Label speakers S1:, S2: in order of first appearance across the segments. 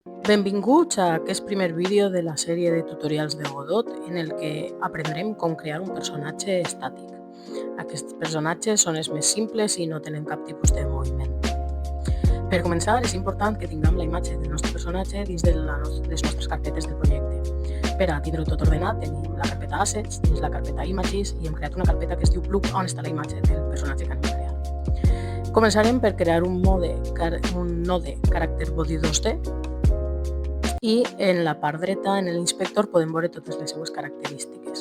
S1: Benvinguts a aquest primer vídeo de la sèrie de tutorials de Godot en el que aprendrem com crear un personatge estàtic. Aquests personatges són els més simples i no tenen cap tipus de moviment. Per començar, és important que tinguem la imatge del nostre personatge dins de les nostres carpetes del projecte. Per a tindre-ho tot ordenat, tenim la carpeta Assets, dins la carpeta Images, i hem creat una carpeta que es diu Plug, on està la imatge del personatge que anem a crear. Començarem per crear un node caràcter body 2D, i en la part dreta, en l'inspector, podem veure totes les seues característiques.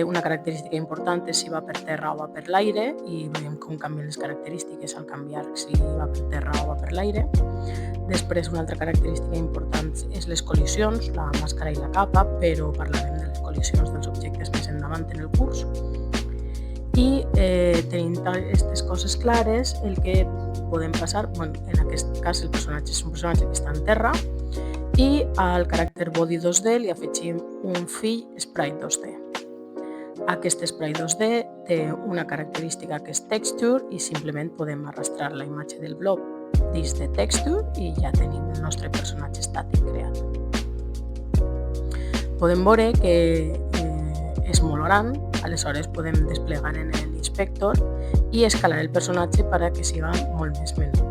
S1: Una característica important és si va per terra o va per l'aire, i veiem com canvien les característiques al canviar si va per terra o va per l'aire. Després, una altra característica important és les col·lisions, la màscara i la capa, però parlarem de les col·lisions dels objectes més endavant en el curs. I tenint aquestes coses clares, el que podem passar, en aquest cas el personatge és un personatge que està en terra, i al caràcter body 2D li afegim un fill sprite 2D. Aquest sprite 2D té una característica que és texture i simplement podem arrastrar la imatge del blob dins de texture i ja tenim el nostre personatge estàtic creat. Podem veure que és molt gran, aleshores podem desplegar en l'inspector i escalar el personatge perquè siga molt més menut.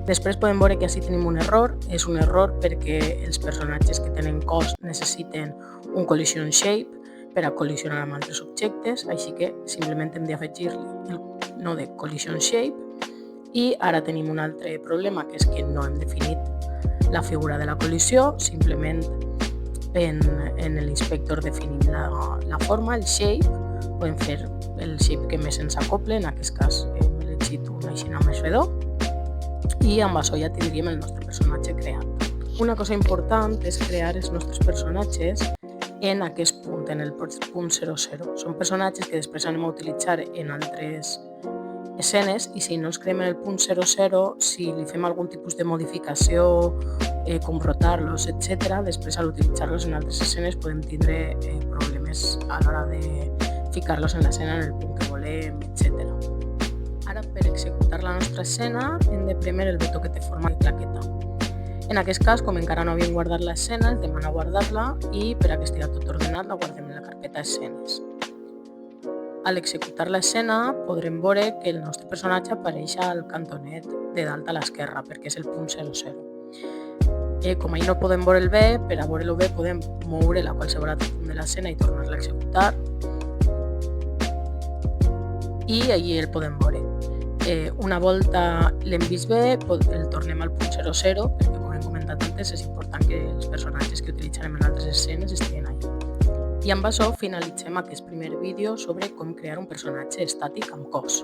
S1: Després podem veure que així tenim un error. És un error perquè els personatges que tenen cos necessiten un collision shape per a col·lisionar amb altres objectes, així que simplement hem d'afegir-li el node collision shape. I ara tenim un altre problema, que és que no hem definit la figura de la col·lisió, simplement en l'inspector definim la forma, el shape, podem fer el shape que més ens acople, en aquest cas hem elegit un així més redó, i amb això ja tindríem el nostre personatge creat. Una cosa important és crear els nostres personatges en aquest punt, en el punt 00. Són personatges que després anem a utilitzar en altres escenes i si no els creem en el punt 00, si li fem algun tipus de modificació, com rotar-los, etc., després al utilitzar-los en altres escenes podem tindre problemes a l'hora de ficar-los en l'escena en el punt que volem, etc. Ara, per executar la nostra escena, hem de prémer el botó que té forma de claqueta. En aquest cas, com encara no havíem guardat l'escena, ens demana guardar-la i per a que estigui tot ordenat la guardem en la carpeta escenes. Al executar l'escena podrem veure que el nostre personatge apareix al cantonet de dalt a l'esquerra, perquè és el punt 00. Com ahir no podem veure el B, per a veure-lo bé podem moure-la a qualsevol altre punt de l'escena i tornar-la a executar. I allí el podem veure. Una volta l'hem vist bé, el tornem al punt 00, perquè com hem comentat antes és important que els personatges que utilitzarem en altres escenes estiguin allà. I amb això finalitzem aquest primer vídeo sobre com crear un personatge estàtic amb cos.